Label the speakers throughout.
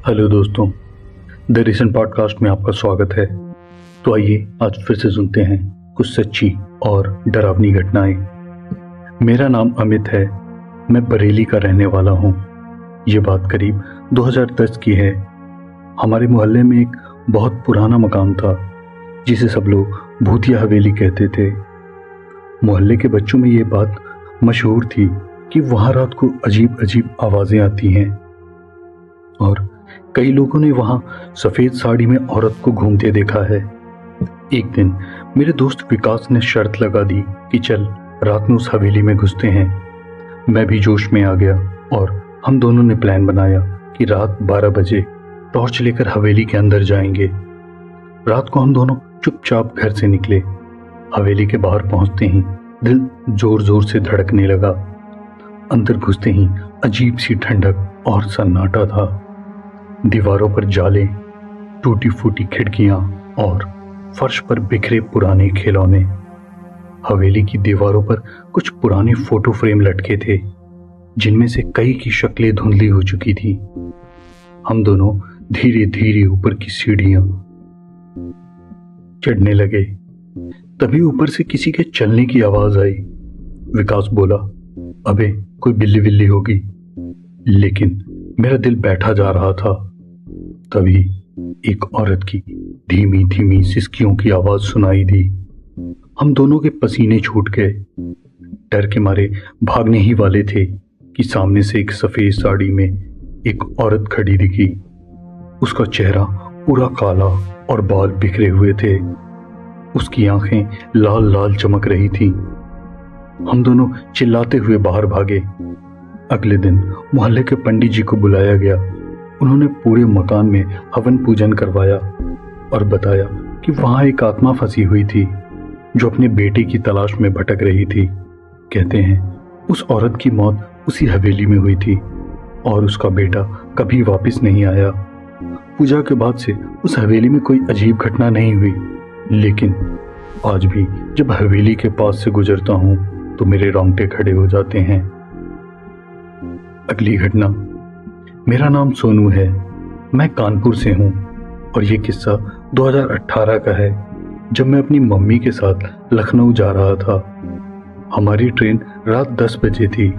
Speaker 1: Hello दोस्तों, the recent podcast में आपका स्वागत है। तो आइए आज फिर से सुनते हैं कुछ सच्ची और डरावनी घटनाएं। मेरा नाम अमित है, मैं बरेली का रहने वाला हूं। ये बात करीब 2010 की है। हमारे मोहल्ले में एक बहुत पुराना मकान था जिसे सब लोग भूतिया हवेली कहते थे। मोहल्ले के बच्चों में ये बात मशहूर थी कि वहाँ रात को अजीब अजीब आवाज़ें आती हैं और कई लोगों ने वहां सफेद साड़ी में औरत को घूमते देखा है। एक दिन मेरे दोस्त विकास ने शर्त लगा दी कि चल रात में उस हवेली में घुसते हैं। मैं भी जोश में आ गया और हम दोनों ने प्लान बनाया कि रात 12 बजे टॉर्च लेकर हवेली के अंदर जाएंगे। रात को हम दोनों चुपचाप घर से निकले। हवेली के बाहर पहुंचते ही दिल जोर जोर से धड़कने लगा। अंदर घुसते ही अजीब सी ठंडक और सन्नाटा था। दीवारों पर जाले, टूटी फूटी खिड़कियां और फर्श पर बिखरे पुराने खिलौने। हवेली की दीवारों पर कुछ पुराने फोटो फ्रेम लटके थे जिनमें से कई की शक्लें धुंधली हो चुकी थी। हम दोनों धीरे धीरे ऊपर की सीढ़ियां चढ़ने लगे। तभी ऊपर से किसी के चलने की आवाज आई। विकास बोला, अबे कोई बिल्ली बिल्ली होगी, लेकिन मेरा दिल बैठा जा रहा था। तभी एक औरत की धीमी धीमी सिसकियों की आवाज सुनाई दी। हम दोनों के पसीने छूट गए। डर के मारे भागने ही वाले थे कि सामने से एक सफेद साड़ी में एक औरत खड़ी दिखी। उसका चेहरा पूरा काला और बाल बिखरे हुए थे। उसकी आंखें लाल लाल चमक रही थी। हम दोनों चिल्लाते हुए बाहर भागे। अगले दिन मोहल्ले के पंडित जी को बुलाया गया। उन्होंने पूरे मकान में हवन पूजन करवाया और बताया कि वहां एक आत्मा फंसी हुई थी जो अपने बेटे की तलाश में भटक रही थी। कहते हैं उस औरत की मौत उसी हवेली में हुई थी और उसका बेटा कभी वापस नहीं आया। पूजा के बाद से उस हवेली में कोई अजीब घटना नहीं हुई, लेकिन आज भी जब हवेली के पास से गुजरता हूं तो मेरे रोंगटे खड़े हो जाते हैं। अगली घटना। मेरा नाम सोनू है, मैं कानपुर से हूँ और ये किस्सा 2018 का है जब मैं अपनी मम्मी के साथ लखनऊ जा रहा था। हमारी ट्रेन रात 10 बजे थी।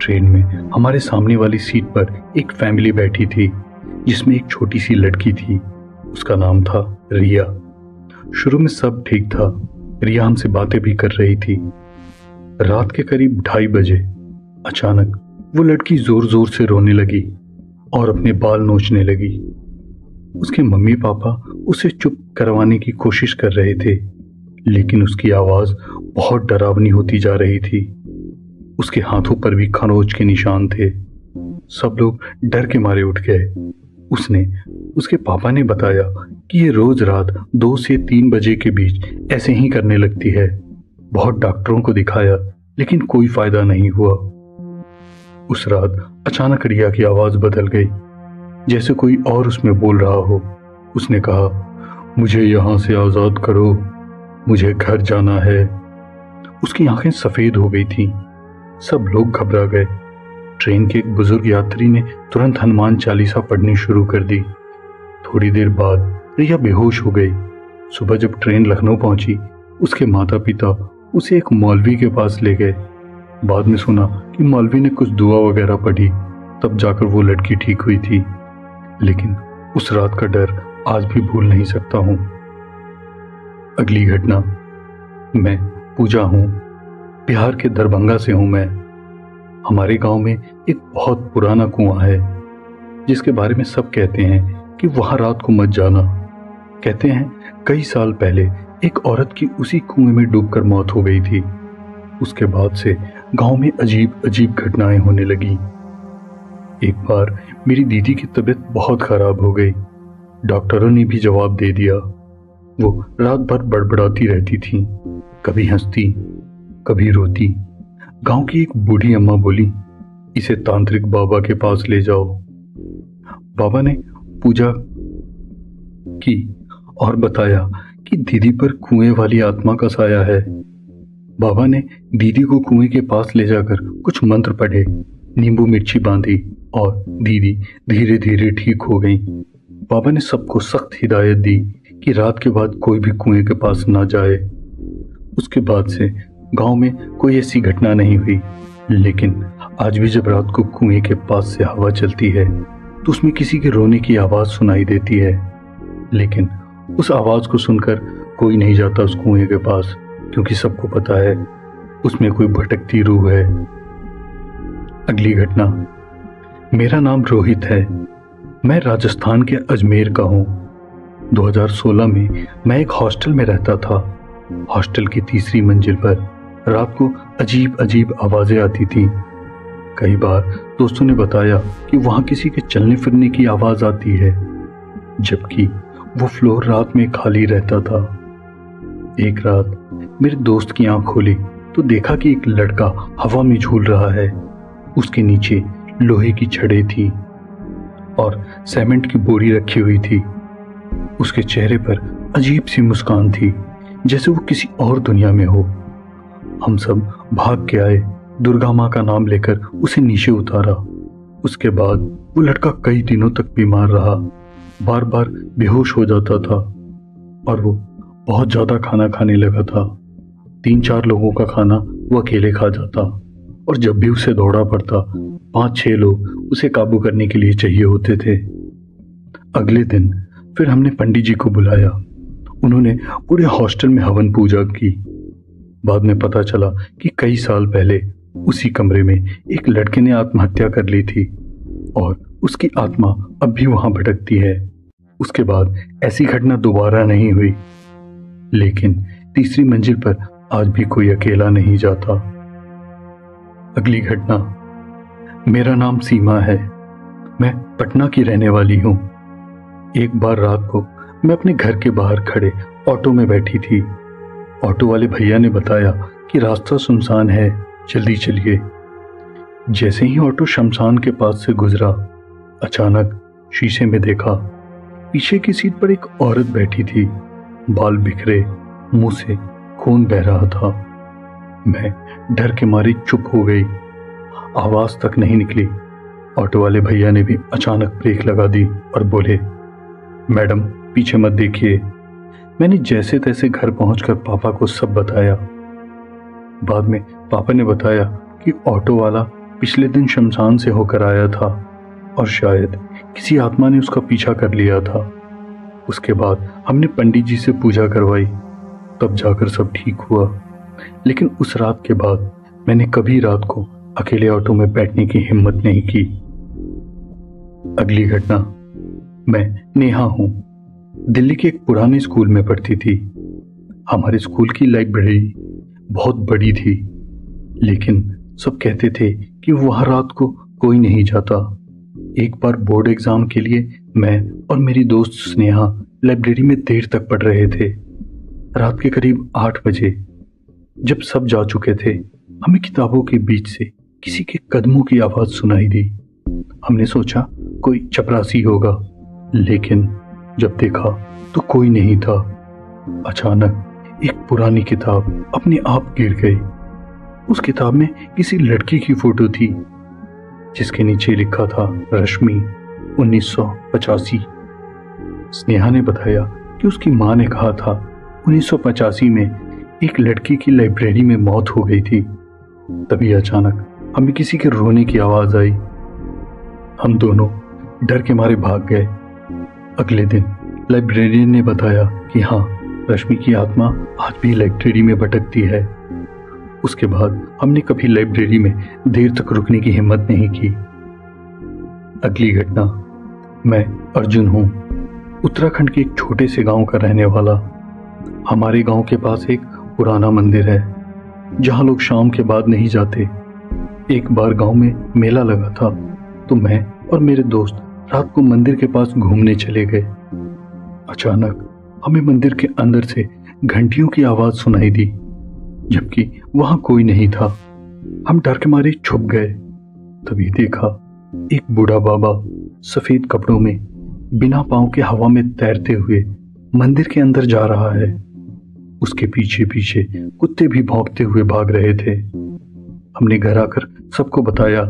Speaker 1: ट्रेन में हमारे सामने वाली सीट पर एक फैमिली बैठी थी जिसमें एक छोटी सी लड़की थी। उसका नाम था रिया। शुरू में सब ठीक था। रिया हमसे बातें भी कर रही थी। रात के करीब 2:30 बजे अचानक वो लड़की जोर जोर से रोने लगी और अपने बाल नोचने लगी। उसके मम्मी पापा उसे चुप करवाने की कोशिश कर रहे थे, लेकिन उसकी आवाज बहुत डरावनी होती जा रही थी। उसके हाथों पर भी खरोंच के निशान थे। सब लोग डर के मारे उठ गए। उसके पापा ने बताया कि ये रोज रात 2 से 3 बजे के बीच ऐसे ही करने लगती है। बहुत डॉक्टरों को दिखाया लेकिन कोई फायदा नहीं हुआ। उस रात अचानक रिया की आवाज बदल गई, जैसे कोई और उसमें बोल रहा हो। उसने कहा, मुझे यहां से आजाद करो, मुझे घर जाना है। उसकी आंखें सफेद हो गई थीं। सब लोग घबरा गए। ट्रेन के एक बुजुर्ग यात्री ने तुरंत हनुमान चालीसा पढ़नी शुरू कर दी। थोड़ी देर बाद रिया बेहोश हो गई। सुबह जब ट्रेन लखनऊ पहुंची, उसके माता पिता उसे एक मौलवी के पास ले गए। बाद में सुना कि मौलवी ने कुछ दुआ वगैरह पढ़ी, तब जाकर वो लड़की ठीक हुई थी। लेकिन उस रात का डर आज भी भूल नहीं सकता हूं। अगली घटना। मैं पूजा हूं, बिहार के दरभंगा से हूं मैं। हमारे गांव में एक बहुत पुराना कुआं है जिसके बारे में सब कहते हैं कि वहां रात को मत जाना। कहते हैं कई साल पहले एक औरत की उसी कुएं में डूबकर मौत हो गई थी। उसके बाद से गांव में अजीब अजीब घटनाएं होने लगी। एक बार मेरी दीदी की तबीयत बहुत खराब हो गई। डॉक्टरों ने भी जवाब दे दिया। वो रात भर बड़बड़ाती रहती थी, कभी हंसती कभी रोती। गांव की एक बूढ़ी अम्मा बोली, इसे तांत्रिक बाबा के पास ले जाओ। बाबा ने पूजा की और बताया कि दीदी पर कुएं वाली आत्मा का साया है। बाबा ने दीदी को कुएं के पास ले जाकर कुछ मंत्र पढ़े, नींबू मिर्ची बांधी और दीदी धीरे धीरे ठीक हो गई। बाबा ने सबको सख्त हिदायत दी कि रात के बाद कोई भी कुएं के पास ना जाए। उसके बाद से गांव में कोई ऐसी घटना नहीं हुई, लेकिन आज भी जब रात को कुएं के पास से हवा चलती है तो उसमें किसी के रोने की आवाज सुनाई देती है। लेकिन उस आवाज को सुनकर कोई नहीं जाता उस कुएं के पास, क्योंकि सबको पता है उसमें कोई भटकती रूह है। अगली घटना। मेरा नाम रोहित है। मैं राजस्थान के अजमेर का हूँ। 2016 में मैं एक हॉस्टल में रहता था। हॉस्टल की तीसरी मंजिल पर रात को अजीब अजीब आवाजें आती थीं। कई बार दोस्तों ने बताया कि वहां किसी के चलने फिरने की आवाज आती है, जबकि वो फ्लोर रात में खाली रहता था। एक रात मेरे दोस्त की आंख खोली तो देखा कि एक लड़का हवा में झूल रहा है। उसके नीचे लोहे की छड़ें थी और सीमेंट की बोरी रखी हुई थी। उसके चेहरे पर अजीब सी मुस्कान थी, जैसे वो किसी और दुनिया में हो। हम सब भाग के आए, दुर्गा माँ का नाम लेकर उसे नीचे उतारा। उसके बाद वो लड़का कई दिनों तक बीमार रहा, बार बार बेहोश हो जाता था और वो बहुत ज्यादा खाना खाने लगा था। 3-4 लोगों का खाना वो अकेले खा जाता और जब भी उसे दौड़ा पड़ता 5-6 लोग उसे काबू करने के लिए चाहिए होते थे। अगले दिन फिर हमने पंडित जी को बुलाया। उन्होंने पूरे हॉस्टल में हवन पूजा की। बाद में पता चला कि कई साल पहले उसी कमरे में एक लड़के ने आत्महत्या कर ली थी और उसकी आत्मा अब भी वहां भटकती है। उसके बाद ऐसी घटना दोबारा नहीं हुई, लेकिन तीसरी मंजिल पर आज भी कोई अकेला नहीं जाता। अगली घटना। मेरा नाम सीमा है। मैं पटना की रहने वाली हूँ। एक बार रात को मैं अपने घर के बाहर खड़े ऑटो में बैठी थी। ऑटो वाले भैया ने बताया कि रास्ता सुनसान है, जल्दी चलिए। जैसे ही ऑटो शमशान के पास से गुजरा, अचानक शीशे में देखा पीछे की सीट पर एक औरत बैठी थी। बाल बिखरे, मुंह से खून बह रहा था। मैं डर के मारे चुप हो गई, आवाज तक नहीं निकली। ऑटो वाले भैया ने भी अचानक ब्रेक लगा दी और बोले, मैडम पीछे मत देखिए। मैंने जैसे तैसे घर पहुंचकर पापा को सब बताया। बाद में पापा ने बताया कि ऑटो वाला पिछले दिन शमशान से होकर आया था और शायद किसी आत्मा ने उसका पीछा कर लिया था। उसके बाद हमने पंडित जी से पूजा करवाई, तब जाकर सब ठीक हुआ। लेकिन उस रात के बाद मैंने कभी रात को अकेले ऑटो में बैठने की हिम्मत नहीं की। अगली घटना। मैं नेहा हूं। दिल्ली के एक पुराने स्कूल में पढ़ती थी। हमारे स्कूल की लाइब्रेरी बहुत बड़ी थी, लेकिन सब कहते थे कि वहां रात को कोई नहीं जाता। एक बार बोर्ड एग्जाम के लिए मैं और मेरी दोस्त स्नेहा लाइब्रेरी में देर तक पढ़ रहे थे। रात के करीब 8 बजे जब सब जा चुके थे, हमें किताबों के बीच से किसी के कदमों की आवाज सुनाई दी। हमने सोचा कोई चपरासी होगा, लेकिन जब देखा तो कोई नहीं था। अचानक एक पुरानी किताब अपने आप गिर गई। उस किताब में किसी लड़की की फोटो थी, जिसके नीचे लिखा था रश्मि 1985। स्नेहा ने बताया कि उसकी माँ ने कहा था 1985 में एक लड़की की लाइब्रेरी में मौत हो गई थी। तभी अचानक हमें किसी के रोने की आवाज आई। हम दोनों डर के मारे भाग गए। अगले दिन लाइब्रेरियन ने बताया कि हाँ, रश्मि की आत्मा आज भी लाइब्रेरी में भटकती है। उसके बाद हमने कभी लाइब्रेरी में देर तक रुकने की हिम्मत नहीं की। अगली घटना। मैं अर्जुन हूँ, उत्तराखंड के एक छोटे से गांव का रहने वाला। हमारे गांव के पास एक पुराना मंदिर है, जहां लोग शाम के बाद नहीं जाते। एक बार गांव में मेला लगा था, तो मैं और मेरे दोस्त रात को मंदिर के पास घूमने चले गए। अचानक हमें मंदिर के अंदर से घंटियों की आवाज सुनाई दी, जबकि वहां कोई नहीं था। हम डर के मारे छुप गए। तभी देखा एक बूढ़ा बाबा सफेद कपड़ों में बिना पांव के हवा में तैरते हुए मंदिर के अंदर जा रहा है। उसके पीछे पीछे कुत्ते भी भौंकते हुए भाग रहे थे। हमने घर आकर सबको बताया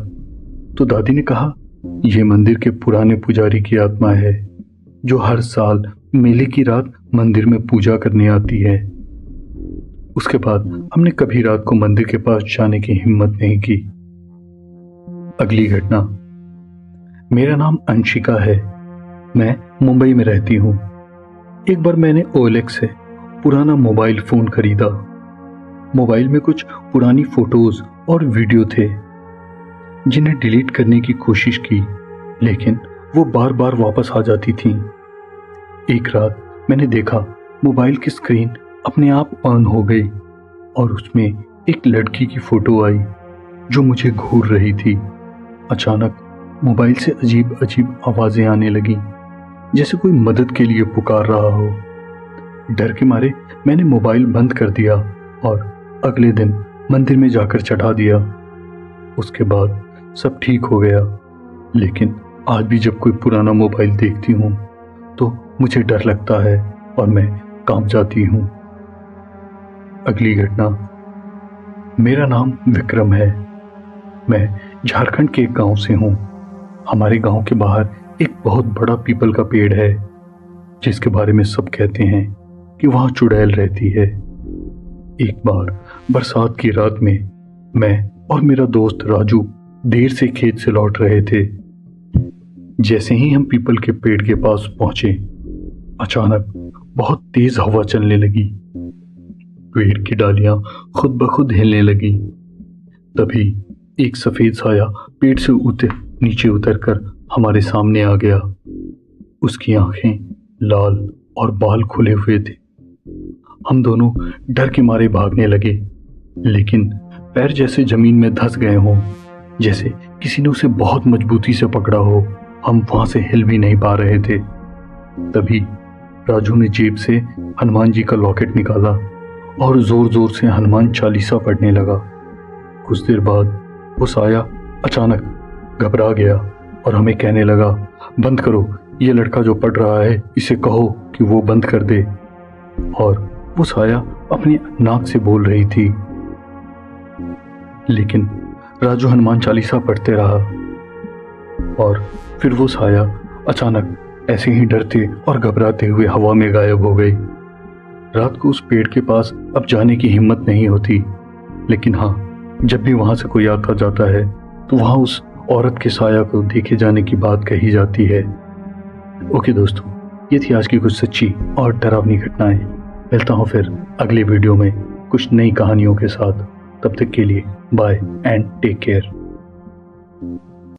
Speaker 1: तो दादी ने कहा ये मंदिर के पुराने पुजारी की आत्मा है जो हर साल मेले की रात मंदिर में पूजा करने आती है। उसके बाद हमने कभी रात को मंदिर के पास जाने की हिम्मत नहीं की। अगली घटना। मेरा नाम अंशिका है। मैं मुंबई में रहती हूँ। एक बार मैंने OLX से पुराना मोबाइल फोन खरीदा। मोबाइल में कुछ पुरानी फोटोज और वीडियो थे जिन्हें डिलीट करने की कोशिश की, लेकिन वो बार बार वापस आ जाती थीं। एक रात मैंने देखा मोबाइल की स्क्रीन अपने आप ऑन हो गई और उसमें एक लड़की की फोटो आई जो मुझे घूर रही थी। अचानक मोबाइल से अजीब अजीब आवाजें आने लगी, जैसे कोई मदद के लिए पुकार रहा हो। डर के मारे मैंने मोबाइल बंद कर दिया और अगले दिन मंदिर में जाकर चढ़ा दिया। उसके बाद सब ठीक हो गया, लेकिन आज भी जब कोई पुराना मोबाइल देखती हूँ तो मुझे डर लगता है और मैं कांप जाती हूँ। अगली घटना। मेरा नाम विक्रम है। मैं झारखंड के एक गांव से हूँ। हमारे गांव के बाहर एक बहुत बड़ा पीपल का पेड़ है जिसके बारे में सब कहते हैं कि वहां चुड़ैल रहती है। एक बार बरसात की रात में मैं और मेरा दोस्त राजू देर से खेत से लौट रहे थे। जैसे ही हम पीपल के पेड़ के पास पहुंचे, अचानक बहुत तेज हवा चलने लगी। पेड़ की डालियां खुद ब खुद हिलने लगी। तभी एक सफेद साया पेड़ से नीचे उतरकर हमारे सामने आ गया। उसकी आंखें लाल और बाल खुले हुए थे। हम दोनों डर के मारे भागने लगे, लेकिन पैर जैसे जमीन में धंस गए हों, जैसे किसी ने उसे बहुत मजबूती से पकड़ा हो। हम वहां से हिल भी नहीं पा रहे थे। तभी राजू ने जेब से हनुमान जी का लॉकेट निकाला और जोर जोर से हनुमान चालीसा पढ़ने लगा। कुछ देर बाद वो साया अचानक घबरा गया और हमें कहने लगा, बंद करो, ये लड़का जो पढ़ रहा है इसे कहो कि वो बंद कर दे। और वो साया अपनी नाक से बोल रही थी, लेकिन राजू हनुमान चालीसा पढ़ते रहा। और फिर वो साया अचानक ऐसे ही डरते और घबराते हुए हवा में गायब हो गई। रात को उस पेड़ के पास अब जाने की हिम्मत नहीं होती, लेकिन हाँ, जब भी वहां से कोई आता जाता है तो वहां उस औरत के साया को देखे जाने की बात कही जाती है। ओके दोस्तों, ये थी आज की कुछ सच्ची और डरावनी घटनाएं। मिलता हूँ फिर अगले वीडियो में कुछ नई कहानियों के साथ। तब तक के लिए बाय एंड टेक केयर।